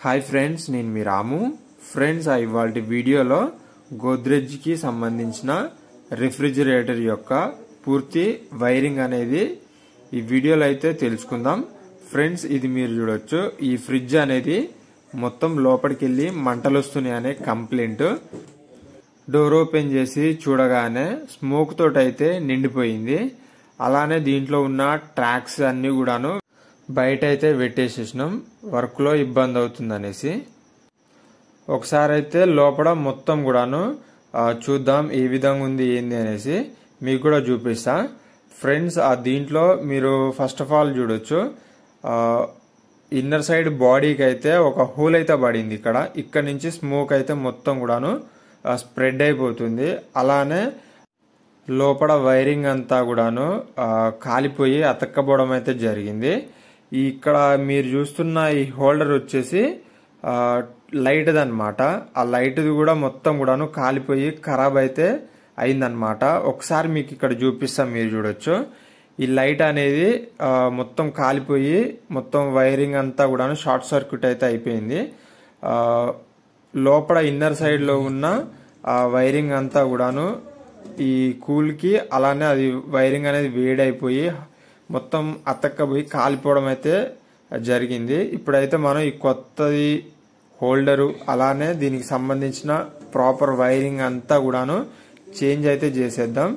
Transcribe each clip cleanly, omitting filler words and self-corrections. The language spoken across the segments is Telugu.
హాయ్ ఫ్రెండ్స్, నేను మీ రాము. ఫ్రెండ్స్, ఇవాల్టి వీడియోలో గోద్రెజ్ కి సంబంధించిన రిఫ్రిజిరేటర్ యొక్క పూర్తి వైరింగ్ అనేది ఈ వీడియోలో అయితే తెలుసుకుందాం. ఫ్రెండ్స్, ఇది మీరు చూడొచ్చు. ఈ ఫ్రిడ్జ్ అనేది మొత్తం లోపలికి వెళ్ళి మంటలు వస్తున్నాయి అనే కంప్లైంట్. డోర్ ఓపెన్ చేసి చూడగానే స్మోక్ తోటి అయితే నిండిపోయింది. అలానే దీంట్లో ఉన్న ట్రాక్స్ అన్ని కూడాను బయట అయితే పెట్టేసేసినాం, వర్క్ లో ఇబ్బంది అవుతుంది అనేసి. ఒకసారి అయితే లోపల మొత్తం కూడాను చూద్దాం ఏ విధంగా ఉంది ఏంది అనేసి మీకు కూడా చూపిస్తా. ఫ్రెండ్స్, దీంట్లో మీరు ఫస్ట్ ఆఫ్ ఆల్ చూడొచ్చు, ఇన్నర్ సైడ్ బాడీకి అయితే ఒక హోల్ అయితే పడింది. ఇక్కడ నుంచి స్మోక్ అయితే మొత్తం కూడాను స్ప్రెడ్ అయిపోతుంది. అలానే లోపల వైరింగ్ అంతా కూడాను కాలిపోయి అతక్కపోవడం అయితే జరిగింది. ఇక్కడ మీరు చూస్తున్న ఈ హోల్డర్ వచ్చేసి లైట్ దన్నమాట. ఆ లైట్ కూడా మొత్తం కూడాను కాలిపోయి ఖరాబ్ అయితే అయిందనమాట. ఒకసారి మీకు ఇక్కడ చూపిస్తాం, మీరు చూడొచ్చు. ఈ లైట్ అనేది మొత్తం కాలిపోయి మొత్తం వైరింగ్ అంతా కూడాను షార్ట్ సర్క్యూట్ అయితే అయిపోయింది. లోపల ఇన్నర్ సైడ్ లో ఉన్న వైరింగ్ అంతా కూడాను ఈ కూల్ కి అలానే అది వైరింగ్ అనేది వేడైపోయి మొత్తం అతక్కపోయి కాలిపోవడం అయితే జరిగింది. ఇప్పుడైతే మనం ఈ కొత్తది హోల్డరు అలానే దీనికి సంబంధించిన ప్రాపర్ వైరింగ్ అంతా కూడాను చేంజ్ అయితే చేసేద్దాం.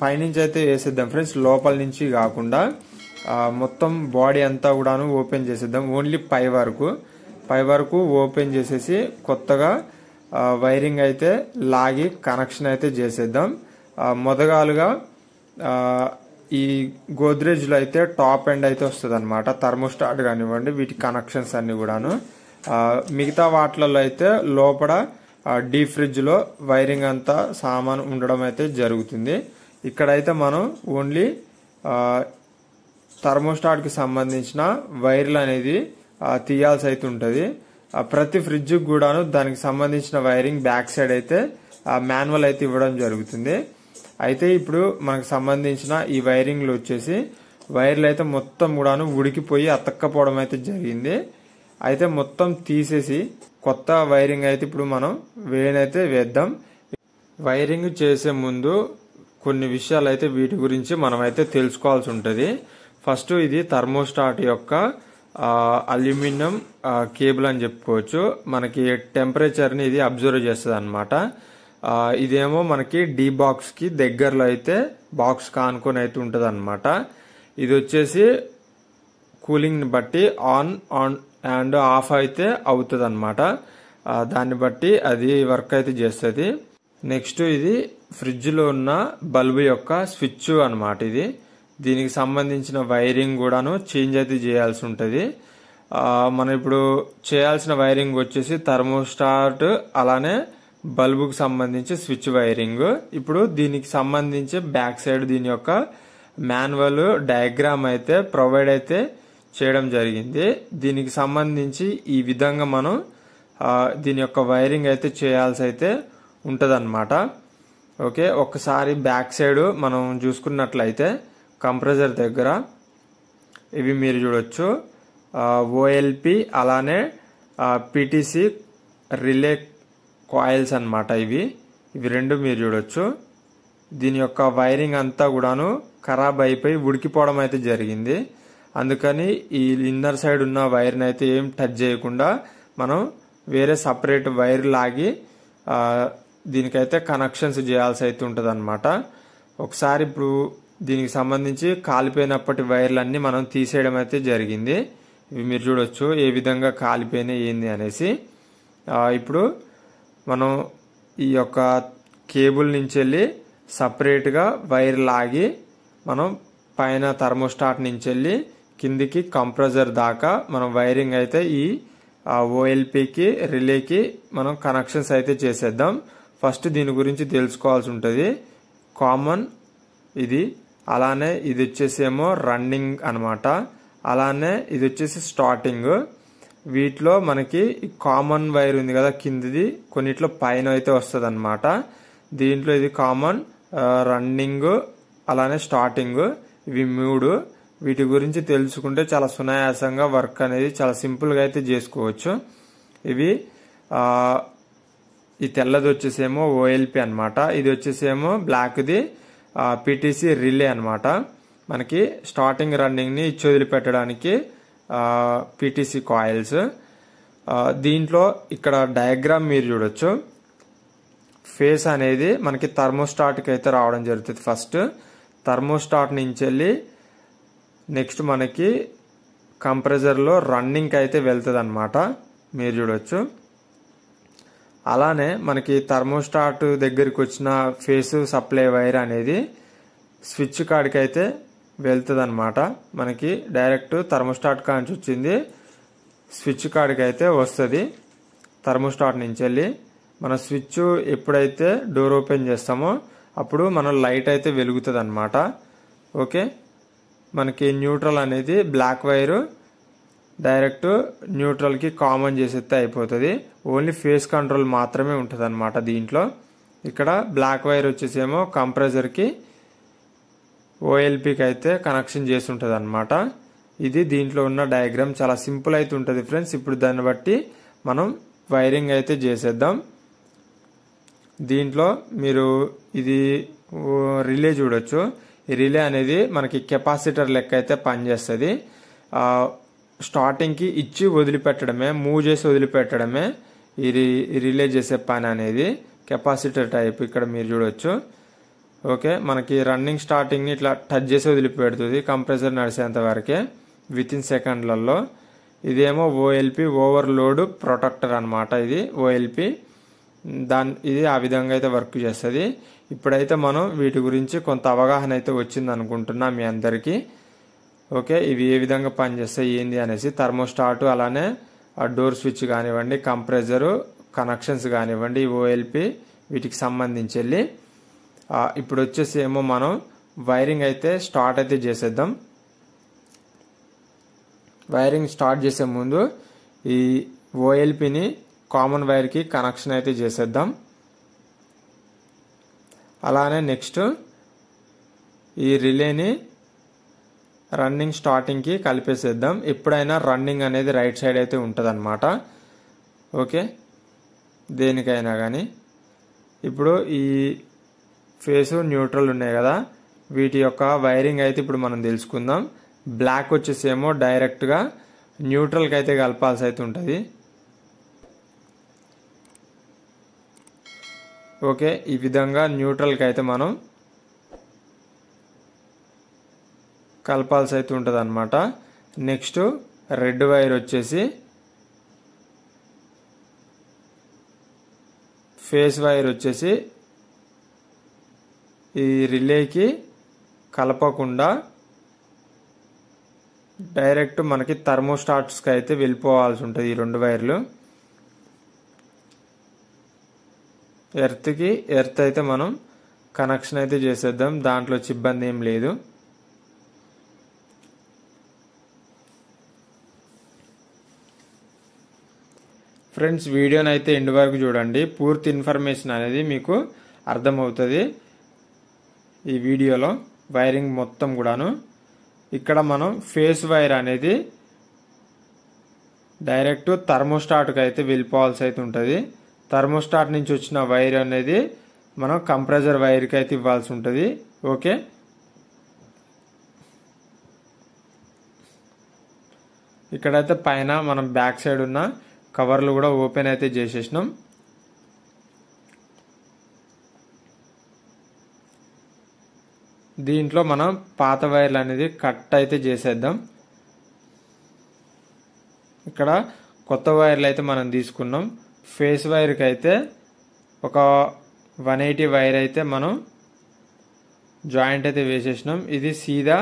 పైనుంచి అయితే వేసేద్దాం ఫ్రెండ్స్, లోపల నుంచి కాకుండా మొత్తం బాడీ అంతా కూడాను ఓపెన్ చేసేద్దాం. ఓన్లీ పై వరకు ఓపెన్ చేసేసి కొత్తగా వైరింగ్ అయితే లాగి కనెక్షన్ అయితే చేసేద్దాం. మొదగాలుగా ఈ గోద్రెజ్ లో అయితే టాప్ ఎండ్ అయితే వస్తుంది అనమాట. థర్మోస్టాట్ కానివ్వండి, వీటి కనెక్షన్స్ అన్ని కూడాను. మిగతా వాటిలలో అయితే లోపల డీ ఫ్రిడ్జ్ లో వైరింగ్ అంతా సామాన్ ఉండడం అయితే జరుగుతుంది. ఇక్కడైతే మనం ఓన్లీ థర్మోస్టాట్ కి సంబంధించిన వైర్లు అనేది తీయాల్సి అయితే ఉంటది. ప్రతి ఫ్రిడ్జ్ కూడాను దానికి సంబంధించిన వైరింగ్ బ్యాక్ సైడ్ అయితే మాన్యువల్ అయితే ఇవ్వడం జరుగుతుంది. అయితే ఇప్పుడు మనకు సంబంధించిన ఈ వైరింగ్లు వచ్చేసి వైర్లు అయితే మొత్తం కూడాను ఉడికిపోయి అతక్కపోవడం అయితే జరిగింది. అయితే మొత్తం తీసేసి కొత్త వైరింగ్ అయితే ఇప్పుడు మనం వేనైతే వేద్దాం. వైరింగ్ చేసే ముందు కొన్ని విషయాలు అయితే వీటి గురించి మనం అయితే తెలుసుకోవాల్సి ఉంటుంది. ఫస్ట్, ఇది థర్మోస్టాట్ యొక్క అల్యూమినియం కేబుల్ అని చెప్పుకోవచ్చు. మనకి టెంపరేచర్ ని ఇది అబ్జర్వ్ చేస్తుంది అనమాట. ఇదేమో మనకి డీ బాక్స్ కి దగ్గరలో అయితే బాక్స్ కానుకొని అయితే ఉంటది అనమాట. ఇది వచ్చేసి కూలింగ్ ని బట్టి ఆన్ అండ్ ఆఫ్ అయితే అవుతుంది అనమాట. దాన్ని బట్టి అది వర్క్ అయితే చేస్తుంది. నెక్స్ట్, ఇది ఫ్రిడ్జ్ లో ఉన్న బల్బు యొక్క స్విచ్ అనమాట. ఇది దీనికి సంబంధించిన వైరింగ్ కూడాను చేంజ్ అయితే చేయాల్సి ఉంటది. మనం ఇప్పుడు చేయాల్సిన వైరింగ్ వచ్చేసి థర్మోస్టాట్ అలానే బల్బుకు సంబంధించి స్విచ్ వైరింగ్. ఇప్పుడు దీనికి సంబంధించి బ్యాక్ సైడ్ దీని యొక్క మాన్యువల్ డయాగ్రామ్ అయితే ప్రొవైడ్ అయితే చేయడం జరిగింది. దీనికి సంబంధించి ఈ విధంగా మనం దీని యొక్క వైరింగ్ అయితే చేయాల్సి అయితే ఉంటదన్నమాట. ఓకే, ఒకసారి బ్యాక్ సైడ్ మనం చూసుకున్నట్లయితే కంప్రెసర్ దగ్గర ఇవి మీరు చూడొచ్చు, ఓఎల్పి అలానే పిటిసి రిలే కాయిల్స్ అన్నమాట. ఇవి రెండు మీరు చూడొచ్చు. దీని యొక్క వైరింగ్ అంతా కూడాను ఖరాబ్ అయిపోయి ఉడికిపోవడం అయితే జరిగింది. అందుకని ఈ ఇన్నర్ సైడ్ ఉన్న వైర్ని అయితే ఏం టచ్ చేయకుండా మనం వేరే సపరేట్ వైర్ లాగి దీనికైతే కనెక్షన్స్ చేయాల్సి అయితే ఉంటది అనమాట. ఒకసారి ఇప్పుడు దీనికి సంబంధించి కాలిపోయినప్పటి వైర్లన్నీ మనం తీసేయడం అయితే జరిగింది. ఇవి మీరు చూడొచ్చు ఏ విధంగా కాలిపోయినాయి ఏంది అనేసి. ఇప్పుడు మనం ఈ యొక్క కేబుల్ నుంచి వెళ్ళి సపరేట్ గా వైర్ లాగి మనం పైన థర్మోస్టాట్ నుంచి వెళ్ళి కిందికి కంప్రెసర్ దాకా మనం వైరింగ్ అయితే ఈ ఓఎల్పికి రిలేకి మనం కనెక్షన్స్ అయితే చేసేద్దాం. ఫస్ట్ దీని గురించి తెలుసుకోవాల్సి ఉంటుంది. కామన్ ఇది, అలానే ఇది వచ్చేసేమో రన్నింగ్ అనమాట. అలానే ఇది వచ్చేసి స్టార్టింగ్. వీటిలో మనకి కామన్ వైర్ ఉంది కదా కిందిది, కొన్నిట్లో పైన అయితే వస్తుంది అనమాట. దీంట్లో ఇది కామన్, రన్నింగ్ అలానే స్టార్టింగ్, ఇవి 3. వీటి గురించి తెలుసుకుంటే చాలా సునాయాసంగా వర్క్ అనేది చాలా సింపుల్గా అయితే చేసుకోవచ్చు. ఇవి ఈ తెల్లది వచ్చేసేమో ఓఎల్పి అనమాట, ఇది వచ్చేసేమో బ్లాక్ది పిటిసి రిలే అనమాట. మనకి స్టార్టింగ్ రన్నింగ్ని ఇచ్చి వదిలిపెట్టడానికి పిటిసి కాయిల్స్. దీంట్లో ఇక్కడ డయాగ్రామ్ మీరు చూడొచ్చు. ఫేస్ అనేది మనకి థర్మోస్టాట్కి అయితే రావడం జరుగుతుంది. ఫస్ట్ థర్మోస్టాట్ నుంచి వెళ్ళి నెక్స్ట్ మనకి కంప్రెసర్లో రన్నింగ్కి అయితే వెళ్తుంది అనమాట, మీరు చూడొచ్చు. అలానే మనకి థర్మోస్టాట్ దగ్గరికి వచ్చిన ఫేస్ సప్లై వైర్ అనేది స్విచ్ కాడికి అయితే వెళ్తుంది అనమాట. మనకి డైరెక్ట్ థర్మోస్టాట్ కాంచి వచ్చింది స్విచ్ కాడికి అయితే వస్తుంది. థర్మోస్టాట్ నుంచి వెళ్ళి మన స్విచ్ ఎప్పుడైతే డోర్ ఓపెన్ చేస్తామో అప్పుడు మన లైట్ అయితే వెలుగుతుంది అనమాట. ఓకే, మనకి న్యూట్రల్ అనేది బ్లాక్ వైరు డైరెక్ట్ న్యూట్రల్కి కామన్ చేసేస్తే అయిపోతుంది. ఓన్లీ ఫేస్ కంట్రోల్ మాత్రమే ఉంటుంది అనమాట దీంట్లో. ఇక్కడ బ్లాక్ వైర్ వచ్చేసేమో కంప్రెసర్కి ఓఎల్పికి అయితే కనెక్షన్ చేసి ఉంటుంది అనమాట. ఇది దీంట్లో ఉన్న డయాగ్రామ్. చాలా సింపుల్ అయితే ఉంటుంది ఫ్రెండ్స్. ఇప్పుడు దాన్ని బట్టి మనం వైరింగ్ అయితే చేసేద్దాం. దీంట్లో మీరు ఇది రిలే చూడొచ్చు. ఈ రిలే అనేది మనకి కెపాసిటర్ లెక్క అయితే పనిచేస్తుంది. స్టార్టింగ్కి ఇచ్చి వదిలిపెట్టడమే, మూవ్ చేసి వదిలిపెట్టడమే ఈ రిలే చేసే పని అనేది. కెపాసిటర్ టైప్ ఇక్కడ మీరు చూడొచ్చు. ఓకే, మనకి రన్నింగ్ స్టార్టింగ్ని ఇట్లా టచ్ చేసి వదిలిపెడుతుంది కంప్రెసర్ నడిచేంత వరకే విత్ ఇన్ సెకండ్లలో. ఇదేమో ఓఎల్పి ఓవర్లోడ్ ప్రొటెక్టర్ అనమాట. ఇది ఓఎల్పి ఇది ఆ విధంగా అయితే వర్క్ చేస్తుంది. ఇప్పుడైతే మనం వీటి గురించి కొంత అవగాహన అయితే వచ్చింది అనుకుంటున్నా మీ అందరికీ. ఓకే, ఇవి ఏ విధంగా పనిచేస్తాయి ఏంది అనేసి థర్మోస్టాట్, అలానే ఆ డోర్ స్విచ్ కానివ్వండి, కంప్రెసరు కనెక్షన్స్ కానివ్వండి, ఓఎల్పి వీటికి సంబంధించి వెళ్ళి ఇప్పుడు వచ్చేసి ఏమో మనం వైరింగ్ అయితే స్టార్ట్ అయితే చేసేద్దాం. వైరింగ్ స్టార్ట్ చేసే ముందు ఈ ఓఎల్పిని కామన్ వైర్కి కనెక్షన్ అయితే చేసేద్దాం. అలానే నెక్స్ట్ ఈ రిలేని రన్నింగ్ స్టార్టింగ్కి కలిపేసేద్దాం. ఎప్పుడైనా రన్నింగ్ అనేది రైట్ సైడ్ అయితే ఉంటుంది అనమాట. ఓకే, దేనికైనా కానీ. ఇప్పుడు ఈ ఫేసు న్యూట్రల్ ఉన్నాయి కదా, వీటి యొక్క వైరింగ్ అయితే ఇప్పుడు మనం తెలుసుకుందాం. బ్లాక్ వచ్చేసేమో డైరెక్ట్గా న్యూట్రల్కి అయితే కలపాల్సి అయితే ఉంటుంది. ఓకే, ఈ విధంగా న్యూట్రల్కి అయితే మనం కలపాల్సి అయితే ఉంటుంది అనమాట. నెక్స్ట్ రెడ్ వైర్ వచ్చేసి ఫేస్ వైర్ వచ్చేసి ఈ రిలేకి కలపకుండా డైరెక్ట్ మనకి థర్మోస్టాట్స్కి అయితే వెళ్ళిపోవాల్సి ఉంటుంది. ఈ రెండు వైర్లు ఎర్త్ అయితే మనం కనెక్షన్ అయితే చేసేద్దాం. దాంట్లో ఇబ్బంది ఏం లేదు. ఫ్రెండ్స్, వీడియోని అయితే ఎండ్ వరకు చూడండి. పూర్తి ఇన్ఫర్మేషన్ అనేది మీకు అర్థమవుతుంది ఈ వీడియోలో. వైరింగ్ మొత్తం కూడాను ఇక్కడ మనం ఫేస్ వైర్ అనేది డైరెక్ట్ థర్మోస్టాట్కి అయితే వెళ్ళిపోవాల్సి అయితే ఉంటుంది. థర్మోస్టాట్ నుంచి వచ్చిన వైర్ అనేది మనం కంప్రెసర్ వైర్కి అయితే ఇవ్వాల్సి ఉంటుంది. ఓకే, ఇక్కడైతే పైన మనం బ్యాక్ సైడ్ ఉన్న కవర్లు కూడా ఓపెన్ అయితే చేసేసినాం. దీంట్లో మనం పాత వైర్లు అనేది కట్ అయితే చేసేద్దాం. ఇక్కడ కొత్త వైర్లు అయితే మనం తీసుకున్నాం. ఫేస్ వైర్కి అయితే ఒక 180 వైర్ అయితే మనం జాయింట్ అయితే వేసేసినాం. ఇది సీదా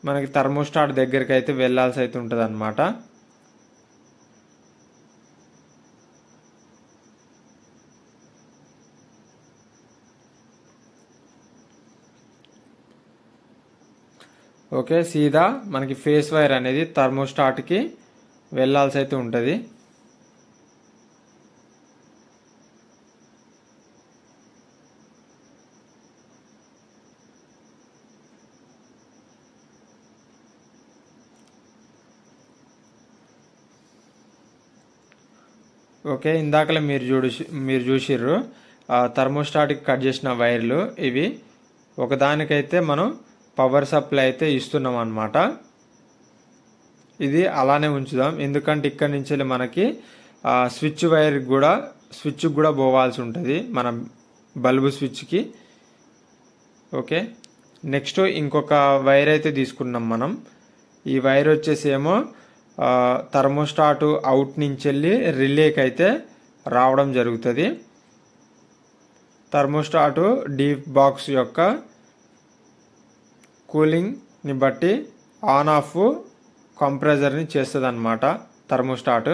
మనకి థర్మోస్టాట్ దగ్గరికి అయితే వెళ్లాల్సి అయితే ఉంటుంది అనమాట. ఓకే, సీదా మనకి ఫేస్ వైర్ అనేది థర్మోస్టాట్కి వెళ్లాల్సి అయితే ఉంటుంది. ఓకే, ఇందాకలే మీరు చూసిర్రు థర్మోస్టాట్కి కట్ చేసిన వైర్లు ఇవి. ఒకదానికైతే మనం పవర్ సప్లై అయితే ఇస్తున్నాం అన్నమాట. ఇది అలానే ఉంచుదాం, ఎందుకంటే ఇక్కడ నుంచి మనకి స్విచ్ కూడా పోవాల్సి ఉంటుంది మన బల్బు స్విచ్కి. ఓకే, నెక్స్ట్ ఇంకొక వైర్ అయితే తీసుకున్నాం మనం. ఈ వైర్ వచ్చేసి ఏమో థర్మోస్టాట్ అవుట్ నుంచి వెళ్ళి రిలేకి అయితే రావడం జరుగుతుంది. థర్మోస్టాట్ డీప్ బాక్స్ యొక్క కూలింగ్ని బట్టి ఆన్ ఆఫ్ కంప్రెసర్ని చేస్తుంది అన్నమాట థర్మోస్టాట్.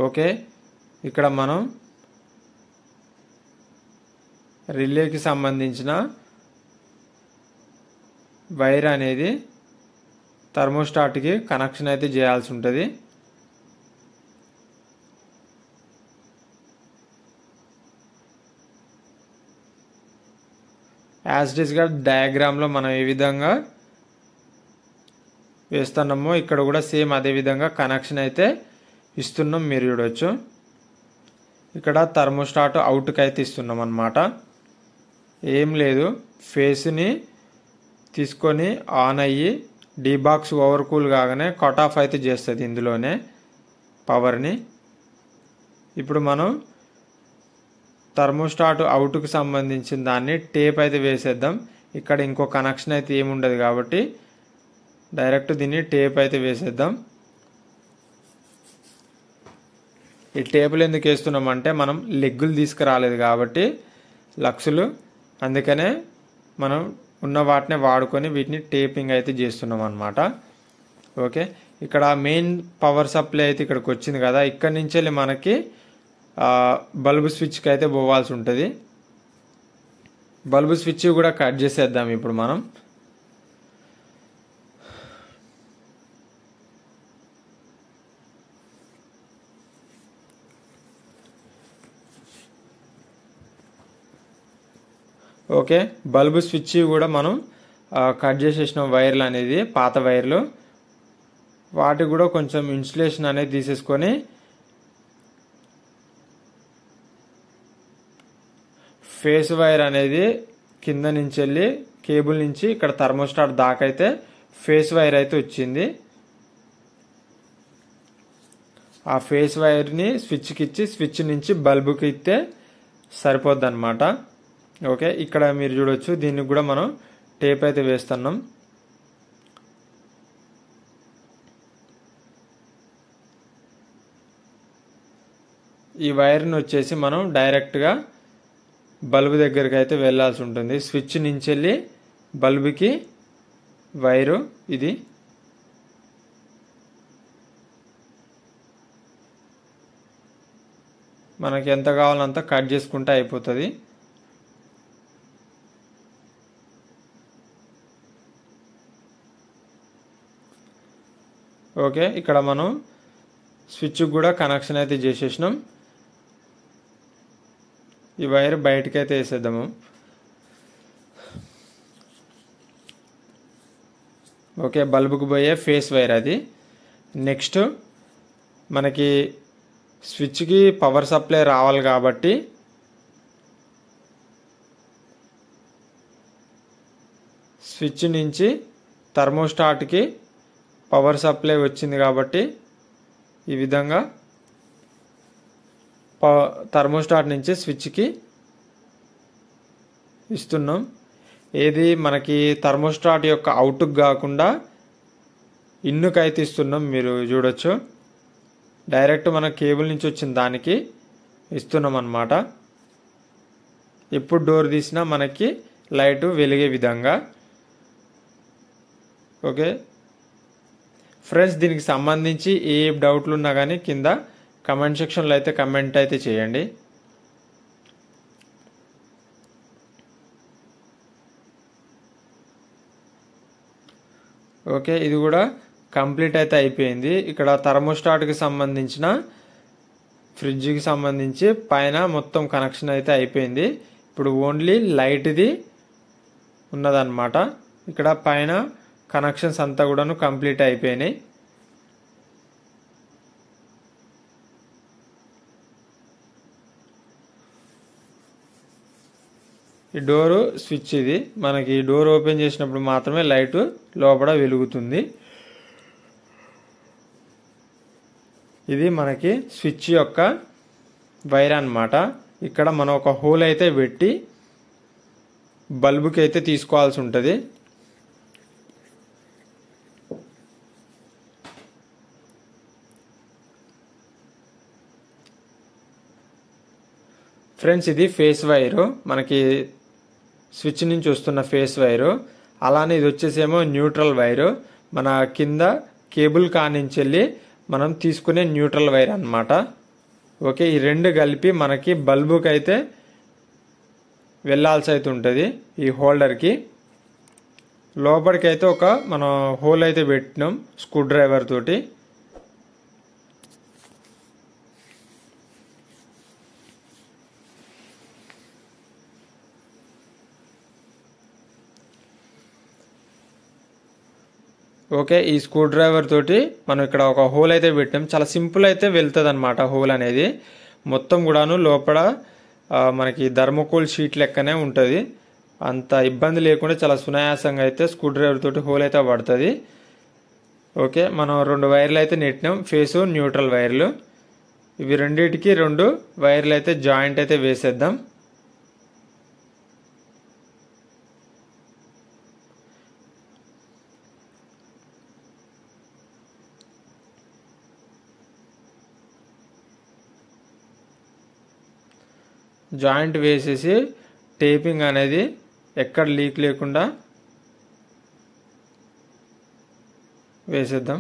ఓకే, ఇక్కడ మనం రిలేకి సంబంధించిన వైర్ అనేది థర్మోస్టాట్కి కనెక్షన్ అయితే చేయాల్సి ఉంటుంది. యాజ్ ఇట్ ఈస్గా డయాగ్రామ్లో మనం ఏ విధంగా వేస్తున్నామో ఇక్కడ కూడా సేమ్ అదే విధంగా కనెక్షన్ అయితే ఇస్తున్నాం. మీరు చూడవచ్చు ఇక్కడ థర్మోస్టాట్ అవుట్కి అయితే ఇస్తున్నాం అన్నమాట. ఏం లేదు, ఫేస్ని తీసుకొని ఆన్ అయ్యి డీబాక్స్ ఓవర్ కూల్ కాగానే కట్ ఆఫ్ అయితే చేస్తుంది ఇందులోనే పవర్ని. ఇప్పుడు మనం థర్మోస్టాట్ అవుట్కి సంబంధించిన దాన్ని టేప్ అయితే వేసేద్దాం. ఇక్కడ ఇంకో కనెక్షన్ అయితే ఏముండదు కాబట్టి డైరెక్ట్ దీన్ని టేప్ అయితే వేసేద్దాం. ఈ టేపులు ఎందుకు వేస్తున్నామంటే మనం లెగ్గులు తీసుకురాలేదు కాబట్టి లక్సులు, అందుకనే మనం ఉన్న వాటినే వాడుకొని వీటిని టేపింగ్ అయితే చేస్తున్నాం అన్నమాట. ఓకే, ఇక్కడ మెయిన్ పవర్ సప్లై అయితే ఇక్కడికి వచ్చింది కదా, ఇక్కడ నుంచి వెళ్ళి మనకి బల్బు స్విచ్కి అయితే పోవాల్సి ఉంటుంది. బల్బు స్విచ్ కూడా కట్ చేసేద్దాం ఇప్పుడు మనం. ఓకే, బల్బు స్విచ్ కూడా మనం కట్ చేసేసిన వైర్లు అనేది పాత వైర్లు, వాటికి కూడా కొంచెం ఇన్సులేషన్ అనేది తీసేసుకొని ఫేస్ వైర్ అనేది కింద నుంచి వెళ్ళి కేబుల్ నుంచి ఇక్కడ థర్మోస్టాట్ దాకా అయితే ఫేస్ వైర్ అయితే వచ్చింది. ఆ ఫేస్ వైర్ని స్విచ్కి ఇచ్చి స్విచ్ నుంచి బల్బుకి ఇస్తే సరిపోద్ది అన్నమాట. ఓకే, ఇక్కడ మీరు చూడొచ్చు దీనికి కూడా మనం టేప్ అయితే వేస్తున్నాం. ఈ వైర్ని వచ్చేసి మనం డైరెక్ట్గా బల్బు దగ్గరికి అయితే వెళ్ళాల్సి ఉంటుంది. స్విచ్ నుంచి వెళ్ళి బల్బుకి వైరు ఇది. మనకి ఎంత కావాలంత కట్ చేసుకుంటే అయిపోతుంది. ఓకే, ఇక్కడ మనం స్విచ్ కూడా కనెక్షన్ అయితే చేసేసినాం. ఈ వైర్ బయటకి అయితే వేసేద్దాము. ఓకే, బల్బుకు పోయే ఫేస్ వైర్ అది. నెక్స్ట్ మనకి స్విచ్కి పవర్ సప్లై రావాలి కాబట్టి స్విచ్ నుంచి థర్మోస్టాట్కి పవర్ సప్లై వచ్చింది కాబట్టి ఈ విధంగా థర్మోస్టాట్ నుంచి స్విచ్కి ఇస్తున్నాం. ఏది మనకి థర్మోస్టాట్ యొక్క అవుట్కి కాకుండా ఇన్నుకి అయితే ఇస్తున్నాం. మీరు చూడొచ్చు డైరెక్ట్ మన కేబుల్ నుంచి వచ్చిన దానికి ఇస్తున్నాం అన్నమాట. ఎప్పుడు డోర్ తీసినా మనకి లైట్ వెలిగే విధంగా. ఓకే ఫ్రెండ్స్, దీనికి సంబంధించి ఏ డౌట్లు ఉన్నా కానీ కింద కమెంట్ సెక్షన్లో అయితే కమెంట్ అయితే చేయండి. ఓకే, ఇది కూడా కంప్లీట్ అయితే అయిపోయింది. ఇక్కడ థర్మోస్టాట్కి సంబంధించిన ఫ్రిడ్జ్కి సంబంధించి పైన మొత్తం కనెక్షన్ అయితే అయిపోయింది. ఇప్పుడు ఓన్లీ లైట్ది ఉన్నదన్నమాట. ఇక్కడ పైన కనెక్షన్స్ అంతా కూడాను కంప్లీట్ అయిపోయినాయి. ఈ డోర్ స్విచ్, ఇది మనకి డోర్ ఓపెన్ చేసినప్పుడు మాత్రమే లైట్ లోపల వెలుగుతుంది. ఇది మనకి స్విచ్ యొక్క వైర్ అన్నమాట. ఇక్కడ మనం ఒక హోల్ అయితే పెట్టి బల్బుకి అయితే తీసుకోవాల్సి ఉంటుంది. ఫ్రెండ్స్, ఇది ఫేస్ వైరు, మనకి స్విచ్ నుంచి వస్తున్న ఫేస్ వైరు. అలానే ఇది వచ్చేసేమో న్యూట్రల్ వైరు, మన కింద కేబుల్ కానించి వెళ్ళి మనం తీసుకునే న్యూట్రల్ వైర్ అన్నమాట. ఓకే, ఈ రెండు కలిపి మనకి బల్బుకి అయితే వెళ్ళాల్సి అయితే ఉంటుంది. ఈ హోల్డర్కి లోపలికి అయితే ఒక మనం హోల్ అయితే పెట్టినాం స్క్రూ డ్రైవర్ తోటి. ఓకే, ఈ స్క్రూ డ్రైవర్ తోటి మనం ఇక్కడ ఒక హోల్ అయితే పెట్టాం. చాలా సింపుల్ అయితే వెళ్తుంది అనమాట హోల్ అనేది. మొత్తం కూడాను లోపల మనకి థర్మోకోల్ షీట్ లెక్కనే ఉంటుంది. అంత ఇబ్బంది లేకుండా చాలా సునాయాసంగా అయితే స్క్రూ డ్రైవర్ తోటి హోల్ అయితే పడుతుంది. ఓకే, మనం 2 వైర్లు అయితే నెట్టినాం, ఫేసు న్యూట్రల్ వైర్లు. ఇవి రెండింటికి 2 వైర్లు అయితే జాయింట్ అయితే వేసేద్దాం. జాయింట్ వేసేసి టేపింగ్ అనేది ఎక్కడ లీక్ లేకుండా వేసేద్దాం.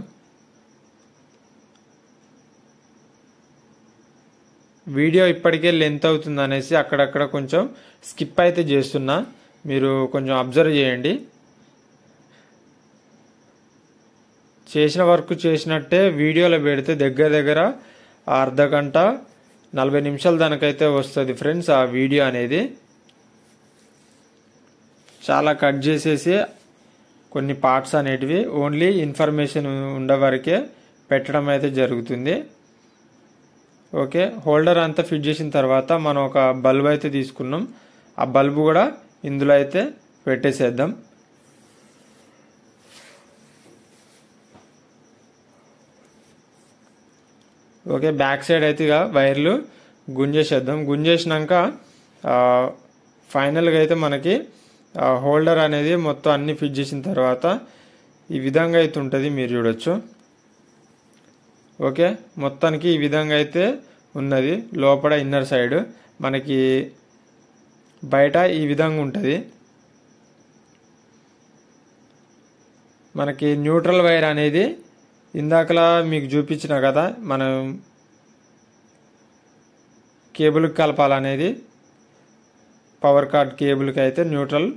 వీడియో ఇప్పటికే లెంత్ అవుతుంది అనేసి అక్కడక్కడ కొంచెం స్కిప్ అయితే చేస్తున్నా, మీరు కొంచెం అబ్జర్వ్ చేయండి. చేసిన వర్క్ చేసినట్టే వీడియోలో పెడితే దగ్గర దగ్గర అర్ధగంట 40 నిమిషాల దానికైతే వస్తుంది ఫ్రెండ్స్ ఆ వీడియో అనేది. చాలా కట్ చేసేసి కొన్ని పార్ట్స్ అనేటివి ఓన్లీ ఇన్ఫర్మేషన్ ఉండే వరకే పెట్టడం అయితే జరుగుతుంది. ఓకే, హోల్డర్ అంతా ఫిట్ చేసిన తర్వాత మనం ఒక బల్బ్ అయితే తీసుకున్నాం. ఆ బల్బు కూడా ఇందులో అయితే పెట్టేసేద్దాం. ఓకే, బ్యాక్ సైడ్ అయితే ఇక వైర్లు గుంజేసేద్దాం. గుంజేసినాక ఫైనల్గా అయితే మనకి హోల్డర్ అనేది మొత్తం అన్ని ఫిట్ చేసిన తర్వాత ఈ విధంగా అయితే ఉంటుంది, మీరు చూడొచ్చు. ఓకే, మొత్తానికి ఈ విధంగా అయితే ఉన్నది. లోపల ఇన్నర్ సైడ్ మనకి బయట ఈ విధంగా ఉంటుంది. మనకి న్యూట్రల్ వైర్ అనేది ఇందాకలా మీకు చూపించిన కదా, మనం కేబుల్కి కలపాలనేది పవర్ కార్డ్ కేబుల్కి అయితే న్యూట్రల్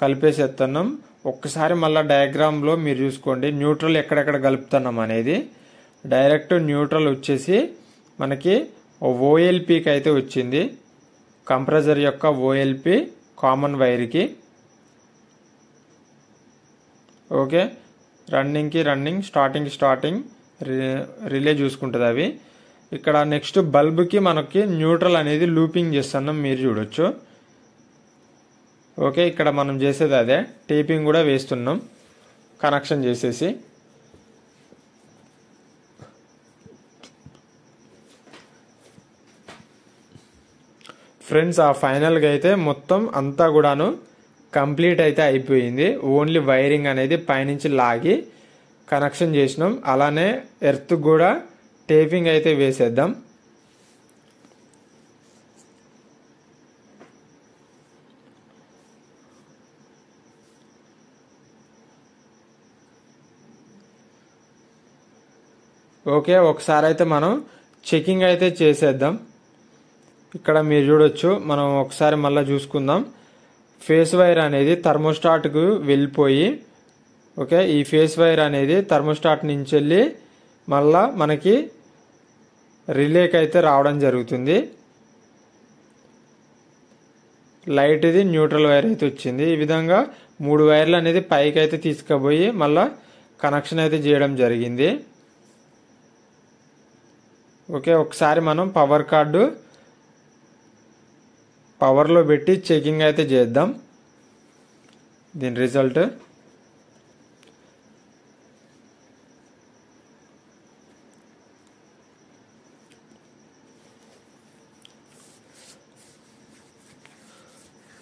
కలిపేసేస్తున్నాం. ఒక్కసారి మళ్ళీ డయాగ్రామ్లో మీరు చూసుకోండి న్యూట్రల్ ఎక్కడెక్కడ కలుపుతున్నాం అనేది. డైరెక్ట్ న్యూట్రల్ వచ్చేసి మనకి ఓఎల్పీకి అయితే వచ్చింది, కంప్రెసర్ యొక్క ఓఎల్పీ కామన్ వైర్కి. ఓకే, రన్నింగ్ స్టార్టింగ్ రిలే చూసుకుంటుంది అవి. ఇక్కడ నెక్స్ట్ బల్బ్కి మనకి న్యూట్రల్ అనేది లూపింగ్ చేస్తున్నాం, మీరు చూడొచ్చు. ఓకే, ఇక్కడ మనం చేసేది అదే, టేపింగ్ కూడా వేస్తున్నాం కనెక్షన్ చేసేసి. ఫ్రెండ్స్, ఆ ఫైనల్గా అయితే మొత్తం అంతా కూడాను కంప్లీట్ అయితే అయిపోయింది. ఓన్లీ వైరింగ్ అనేది పైనుంచి లాగి కనెక్షన్ చేసినాం. అలానే ఎర్త్ కూడా టేపింగ్ అయితే వేసేద్దాం. ఓకే, ఒకసారి అయితే మనం చెకింగ్ అయితే చేసేద్దాం. ఇక్కడ మీరు చూడొచ్చు, మనం ఒకసారి మళ్ళీ చూసుకుందాం. ఫేస్ వైర్ అనేది థర్మోస్టాట్కు వెళ్ళిపోయి, ఓకే, ఈ ఫేస్ వైర్ అనేది థర్మోస్టాట్ నుంచి వెళ్ళి మళ్ళా మనకి రిలేకి అయితే రావడం జరుగుతుంది. లైట్ ఇది న్యూట్రల్ వైర్ అయితే వచ్చింది. ఈ విధంగా 3 వైర్లు అనేది పైకి అయితే తీసుకుపోయి మళ్ళా కనెక్షన్ అయితే చేయడం జరిగింది. ఓకే, ఒకసారి మనం పవర్ కార్డు పవర్లో పెట్టి చెకింగ్ అయితే చేద్దాం దీని రిజల్ట్.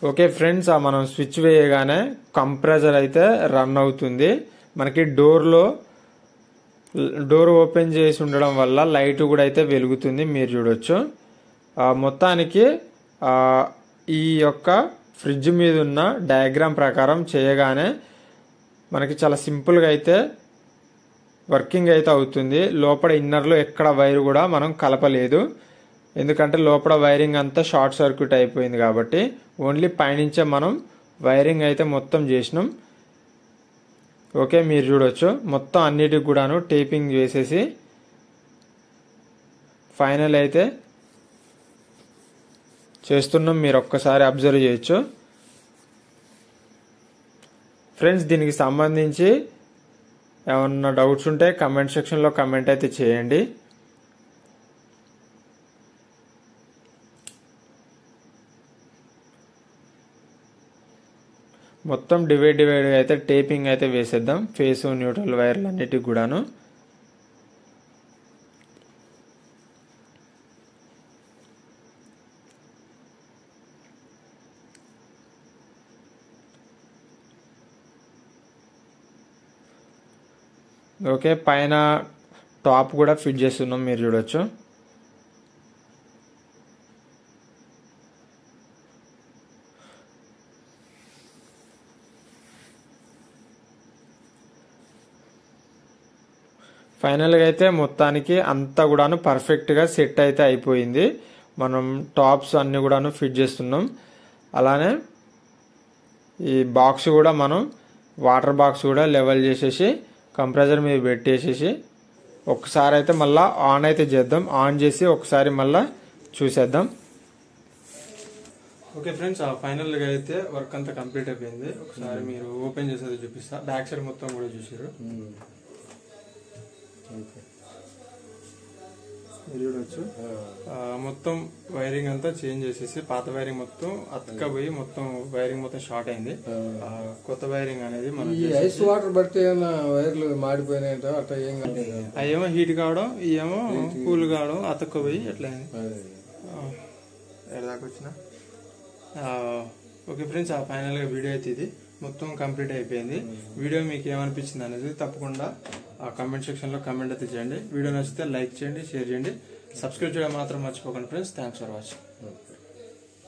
ఓకే ఫ్రెండ్స్, మనం స్విచ్ వేయగానే కంప్రెసర్ అయితే రన్ అవుతుంది. మనకి డోర్ ఓపెన్ చేసి ఉండడం వల్ల లైట్ కూడా అయితే వెలుగుతుంది, మీరు చూడొచ్చు. మొత్తానికి ఈ యొక్క ఫ్రిడ్జ్ మీద ఉన్న డయాగ్రామ్ ప్రకారం చేయగానే మనకి చాలా సింపుల్గా అయితే వర్కింగ్ అయితే అవుతుంది. లోపల ఇన్నర్లో ఎక్కడ వైర్ కూడా మనం కలపలేదు, ఎందుకంటే లోపల వైరింగ్ అంతా షార్ట్ సర్క్యూట్ అయిపోయింది కాబట్టి ఓన్లీ పైనుంచే మనం వైరింగ్ అయితే మొత్తం చేసినాం. ఓకే, మీరు చూడొచ్చు మొత్తం అన్నిటికి కూడాను టేపింగ్ చేసేసి ఫైనల్ అయితే చేస్తున్నాం, మీరు ఒక్కసారి అబ్జర్వ్ చేయొచ్చు. ఫ్రెండ్స్, దీనికి సంబంధించి ఏమన్నా డౌట్స్ ఉంటే కమెంట్ సెక్షన్లో కమెంట్ అయితే చేయండి. మొత్తం డివైడ్ అయితే టేపింగ్ అయితే వేసేద్దాం ఫేస్ న్యూట్రల్ వైర్లు అన్నిటికి కూడాను. ఓకే, పైన టాప్ కూడా ఫిట్ చేస్తున్నాం, మీరు చూడొచ్చు. ఫైనల్గా అయితే మొత్తానికి అంతా కూడాను పర్ఫెక్ట్గా సెట్ అయితే అయిపోయింది. మనం టాప్స్ అన్ని కూడాను ఫిట్ చేస్తున్నాం. అలానే ఈ బాక్స్ కూడా మనం వాటర్ బాక్స్ కూడా లెవెల్ చేసేసి కంప్రెసర్ మీద పెట్టేసేసి ఒకసారి అయితే మళ్ళీ ఆన్ అయితే చేద్దాం. ఆన్ చేసి ఒకసారి మళ్ళీ చూసేద్దాం. ఓకే ఫ్రెండ్స్, ఫైనల్గా అయితే వర్క్ అంతా కంప్లీట్ అయిపోయింది. ఒకసారి మీరు ఓపెన్ చేసేది చూపిస్తా. బ్యాక్ సైడ్ మొత్తం కూడా చూసారు, చూడొచ్చు. మొత్తం వైరింగ్ అంతా చేంజ్ చేసేసి పాత వైరింగ్ మొత్తం అతకపోయి మొత్తం వైరింగ్ మొత్తం షార్ట్ అయింది. కొత్త వైరింగ్ అనేది మనం ఐస్ వాటర్ బట్టి వైర్లు మాడిపోయినాయంట, అట్లా ఏం అవేమో హీట్ కావడం, ఇవేమో కూల్ కావడం, అతకపోయి ఎట్లా అయింది ఎడదాకా వచ్చిన. ఓకే ఫ్రెండ్స్, ఫైనల్ గా వీడియో అయితే ఇది మొత్తం కంప్లీట్ అయిపోయింది. వీడియో మీకు ఏమనిపించింది అనేది తప్పకుండా కామెంట్ సెక్షన్ లో కామెంట్ అయితే చేయండి. వీడియో నచ్చితే లైక్ చేయండి, షేర్ చేయండి, సబ్స్క్రైబ్ చేయడం మాత్రం మర్చిపోకండి ఫ్రెండ్స్. Thanks for watching.